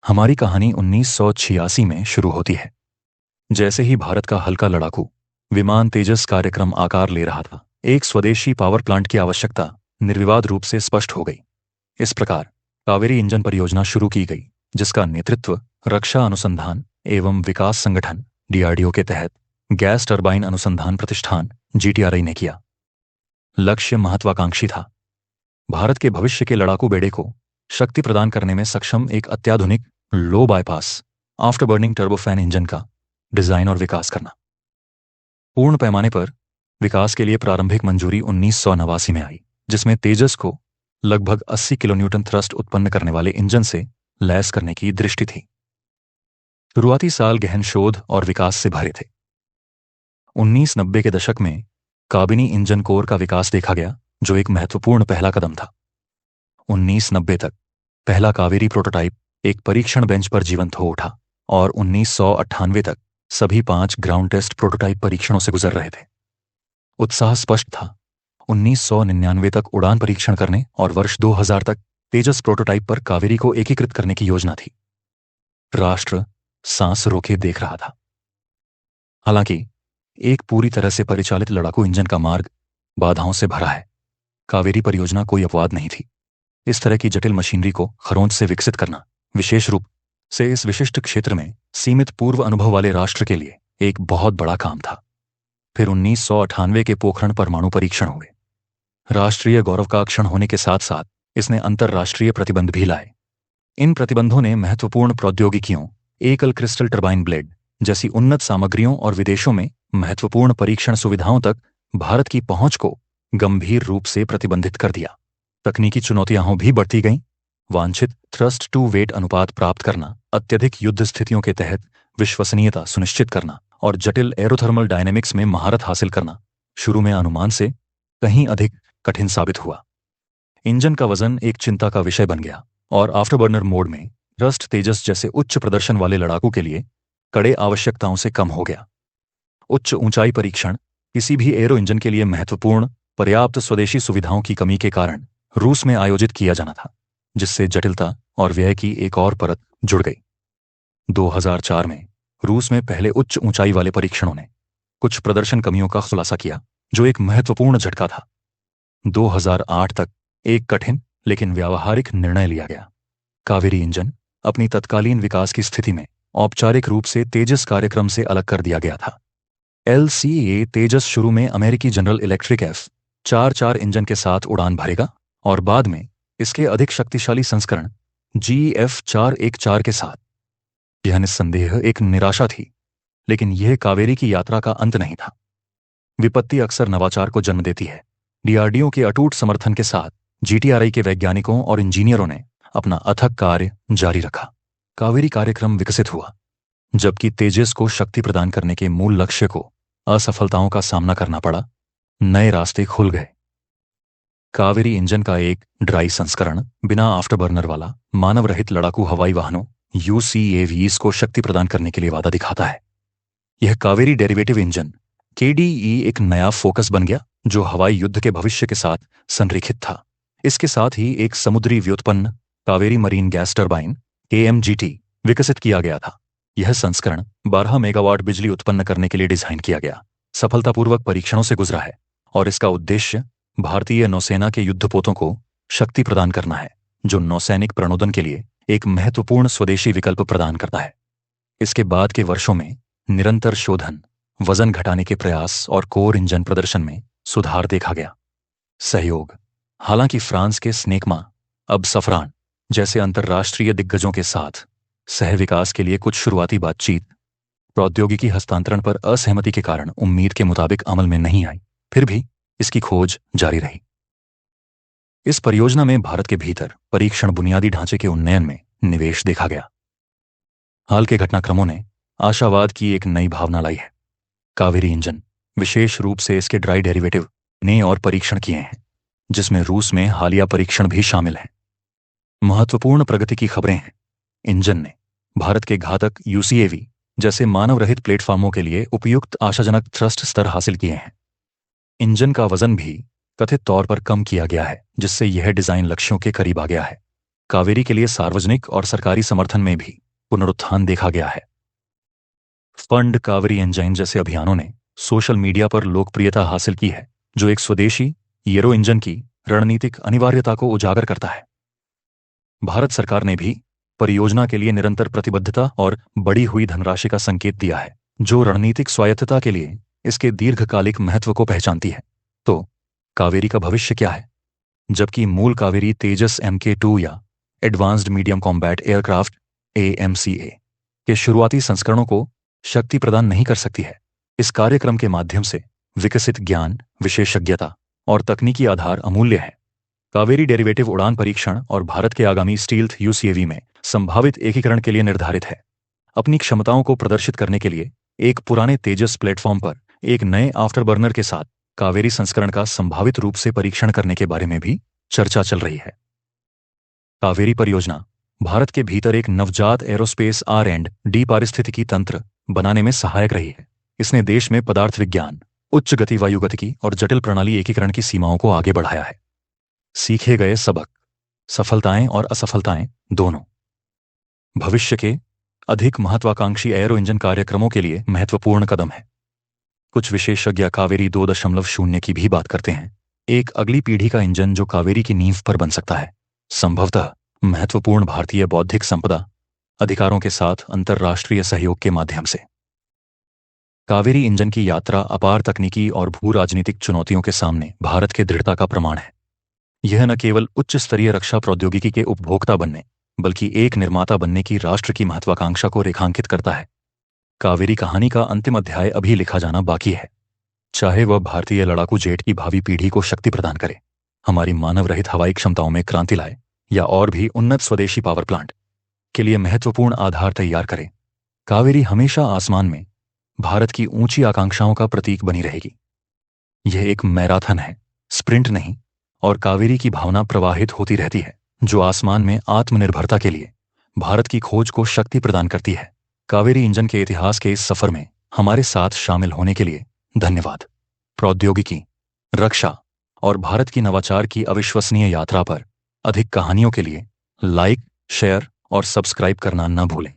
हमारी कहानी 1986 में शुरू होती है। जैसे ही भारत का हल्का लड़ाकू विमान तेजस कार्यक्रम आकार ले रहा था, एक स्वदेशी पावर प्लांट की आवश्यकता निर्विवाद रूप से स्पष्ट हो गई। इस प्रकार कावेरी इंजन परियोजना शुरू की गई, जिसका नेतृत्व रक्षा अनुसंधान एवं विकास संगठन डीआरडीओ के तहत गैस टरबाइन अनुसंधान प्रतिष्ठान जीटीआरआई ने किया। लक्ष्य महत्वाकांक्षी था। भारत के भविष्य के लड़ाकू बेड़े को शक्ति प्रदान करने में सक्षम एक अत्याधुनिक low bypass after burning turbofan engine का डिजाइन और विकास करना। पूर्ण पैमाने पर विकास के लिए प्रारंभिक मंजूरी 1989 में आई, जिसमें तेजस को लगभग 80 किलोन्यूटन थ्रस्ट उत्पन्न करने वाले इंजन से लैस करने की दृष्टि थी। शुरुआती साल गहन शोध और विकास से भरे थे। 1990 के दशक में काबिनी इंजन कोर का विकास देखा गया, जो एक महत्वपूर्ण पहला कदम था। 1990 तक पहला कावेरी प्रोटोटाइप एक परीक्षण बेंच पर जीवंत हो उठा और 1998 तक सभी 5 ग्राउंड टेस्ट प्रोटोटाइप परीक्षणों से गुजर रहे थे। उत्साह स्पष्ट था। 1999 तक उड़ान परीक्षण करने और वर्ष 2000 तक तेजस प्रोटोटाइप पर कावेरी को एकीकृत करने की योजना थी। राष्ट्र सांस रोके देख रहा था। हालांकि एक पूरी तरह से परिचालित लड़ाकू इंजन का मार्ग बाधाओं से भरा है। कावेरी परियोजना कोई अपवाद नहीं थी। इस तरह की जटिल मशीनरी को खरोंच से विकसित करना, विशेष रूप से इस विशिष्ट क्षेत्र में सीमित पूर्व अनुभव वाले राष्ट्र के लिए एक बहुत बड़ा काम था। फिर 1998 के पोखरण परमाणु परीक्षण हुए। राष्ट्रीय गौरव का क्षण होने के साथ साथ इसने अंतरराष्ट्रीय प्रतिबंध भी लाए। इन प्रतिबंधों ने महत्वपूर्ण प्रौद्योगिकियों, एकल क्रिस्टल टरबाइन ब्लेड जैसी उन्नत सामग्रियों और विदेशों में महत्वपूर्ण परीक्षण सुविधाओं तक भारत की पहुंच को गंभीर रूप से प्रतिबंधित कर दिया। तकनीकी चुनौतियां भी बढ़ती गईं। वांछित थ्रस्ट टू वेट अनुपात प्राप्त करना, अत्यधिक युद्ध स्थितियों के तहत विश्वसनीयता सुनिश्चित करना और जटिल एरोथर्मल डायनेमिक्स में महारत हासिल करना शुरू में अनुमान से कहीं अधिक कठिन साबित हुआ। इंजन का वजन एक चिंता का विषय बन गया और आफ्टरबर्नर मोड में थ्रस्ट तेजस जैसे उच्च प्रदर्शन वाले लड़ाकू के लिए कड़े आवश्यकताओं से कम हो गया। उच्च ऊंचाई परीक्षण किसी भी एरो इंजन के लिए महत्वपूर्ण पर्याप्त स्वदेशी सुविधाओं की कमी के कारण रूस में आयोजित किया जाना था, जिससे जटिलता और व्यय की एक और परत जुड़ गई। 2004 में रूस में पहले उच्च ऊंचाई वाले परीक्षणों ने कुछ प्रदर्शन कमियों का खुलासा किया, जो एक महत्वपूर्ण झटका था। 2008 तक एक कठिन लेकिन व्यावहारिक निर्णय लिया गया। कावेरी इंजन अपनी तत्कालीन विकास की स्थिति में औपचारिक रूप से तेजस कार्यक्रम से अलग कर दिया गया था। LCA तेजस शुरू में अमेरिकी जनरल इलेक्ट्रिक F-44 इंजन के साथ उड़ान भरेगा और बाद में इसके अधिक शक्तिशाली संस्करण GF-414 के साथ। यह निस्संदेह एक निराशा थी, लेकिन यह कावेरी की यात्रा का अंत नहीं था। विपत्ति अक्सर नवाचार को जन्म देती है। डीआरडीओ के अटूट समर्थन के साथ जीटीआरआई के वैज्ञानिकों और इंजीनियरों ने अपना अथक कार्य जारी रखा। कावेरी कार्यक्रम विकसित हुआ, जबकि तेजस को शक्ति प्रदान करने के मूल लक्ष्य को असफलताओं का सामना करना पड़ा। नए रास्ते खुल गए। कावेरी इंजन का एक ड्राई संस्करण बिना आफ्टरबर्नर वाला मानव रहित लड़ाकू हवाई वाहनों UCAVs को शक्ति प्रदान करने के लिए वादा दिखाता है। यह कावेरी डेरिवेटिव इंजन KDE एक नया फोकस बन गया, जो हवाई युद्ध के भविष्य के साथ संरेखित था। इसके साथ ही एक समुद्री व्युत्पन्न Kaveri marine gas turbine KMGT विकसित किया गया था। यह संस्करण 12 मेगावाट बिजली उत्पन्न करने के लिए डिजाइन किया गया, सफलतापूर्वक परीक्षणों से गुजरा है और इसका उद्देश्य भारतीय नौसेना के युद्धपोतों को शक्ति प्रदान करना है, जो नौसैनिक प्रणोदन के लिए एक महत्वपूर्ण स्वदेशी विकल्प प्रदान करता है। इसके बाद के वर्षों में निरंतर शोधन, वजन घटाने के प्रयास और कोर इंजन प्रदर्शन में सुधार देखा गया। सहयोग, हालांकि फ्रांस के स्नेकमा, अब सफरान जैसे अंतर्राष्ट्रीय दिग्गजों के साथ सह विकास के लिए कुछ शुरुआती बातचीत प्रौद्योगिकी हस्तांतरण पर असहमति के कारण उम्मीद के मुताबिक अमल में नहीं आई, फिर भी इसकी खोज जारी रही। इस परियोजना में भारत के भीतर परीक्षण बुनियादी ढांचे के उन्नयन में निवेश देखा गया। हाल के घटनाक्रमों ने आशावाद की एक नई भावना लाई है। कावेरी इंजन, विशेष रूप से इसके ड्राई डेरिवेटिव, ने और परीक्षण किए हैं, जिसमें रूस में हालिया परीक्षण भी शामिल हैं। महत्वपूर्ण प्रगति की खबरें हैं। इंजन ने भारत के घातक UCAV जैसे मानव रहित प्लेटफॉर्मों के लिए उपयुक्त आशाजनक थ्रस्ट स्तर हासिल किए हैं। इंजन का वजन भी कथित तौर पर कम किया गया है, जिससे यह डिजाइन लक्ष्यों के करीब आ गया है। कावेरी के लिए सार्वजनिक और सरकारी समर्थन में भी पुनरुत्थान देखा गया है। फंड कावेरी इंजन जैसे अभियानों ने सोशल मीडिया पर लोकप्रियता हासिल की है, जो एक स्वदेशी एरो इंजन की रणनीतिक अनिवार्यता को उजागर करता है। भारत सरकार ने भी परियोजना के लिए निरंतर प्रतिबद्धता और बढ़ी हुई धनराशि का संकेत दिया है, जो रणनीतिक स्वायत्तता के लिए इसके दीर्घकालिक महत्व को पहचानती है। तो कावेरी का भविष्य क्या है? जबकि मूल कावेरी तेजस MK2 या advanced medium combat aircraft AMCA के शुरुआती संस्करणों को शक्ति प्रदान नहीं कर सकती है, इस कार्यक्रम के माध्यम से विकसित ज्ञान, विशेषज्ञता और तकनीकी आधार अमूल्य है। कावेरी डेरिवेटिव उड़ान परीक्षण और भारत के आगामी स्टील्थ UCAV में संभावित एकीकरण के लिए निर्धारित है। अपनी क्षमताओं को प्रदर्शित करने के लिए एक पुराने तेजस प्लेटफॉर्म पर एक नए आफ्टरबर्नर के साथ कावेरी संस्करण का संभावित रूप से परीक्षण करने के बारे में भी चर्चा चल रही है। कावेरी परियोजना भारत के भीतर एक नवजात एरोस्पेस R&D पारिस्थितिकी तंत्र बनाने में सहायक रही है। इसने देश में पदार्थ विज्ञान, उच्च गति वायुगतिकी और जटिल प्रणाली एकीकरण की सीमाओं को आगे बढ़ाया है। सीखे गए सबक, सफलताएं और असफलताएं दोनों। भविष्य के अधिक महत्वाकांक्षी एरो इंजन कार्यक्रमों के लिए महत्वपूर्ण कदम है। कुछ विशेषज्ञ कावेरी 2.0 की भी बात करते हैं, एक अगली पीढ़ी का इंजन जो कावेरी की नींव पर बन सकता है, संभवतः महत्वपूर्ण भारतीय बौद्धिक संपदा अधिकारों के साथ अंतर्राष्ट्रीय सहयोग के माध्यम से। कावेरी इंजन की यात्रा अपार तकनीकी और भू राजनीतिक चुनौतियों के सामने भारत के दृढ़ता का प्रमाण है। यह न केवल उच्च स्तरीय रक्षा प्रौद्योगिकी के उपभोक्ता बनने, बल्कि एक निर्माता बनने की राष्ट्र की महत्वाकांक्षा को रेखांकित करता है। कावेरी कहानी का अंतिम अध्याय अभी लिखा जाना बाकी है, चाहे वह भारतीय लड़ाकू जेट की भावी पीढ़ी को शक्ति प्रदान करे, हमारी मानव रहित हवाई क्षमताओं में क्रांति लाए, या और भी उन्नत स्वदेशी पावर प्लांट के लिए महत्वपूर्ण आधार तैयार करे। कावेरी हमेशा आसमान में भारत की ऊंची आकांक्षाओं का प्रतीक बनी रहेगी। यह एक मैराथन है, स्प्रिंट नहीं, और कावेरी की भावना प्रवाहित होती रहती है, जो आसमान में आत्मनिर्भरता के लिए भारत की खोज को शक्ति प्रदान करती है। कावेरी इंजन के इतिहास के इस सफर में हमारे साथ शामिल होने के लिए धन्यवाद। प्रौद्योगिकी, रक्षा और भारत की नवाचार की अविश्वसनीय यात्रा पर अधिक कहानियों के लिए लाइक, शेयर और सब्सक्राइब करना न भूलें।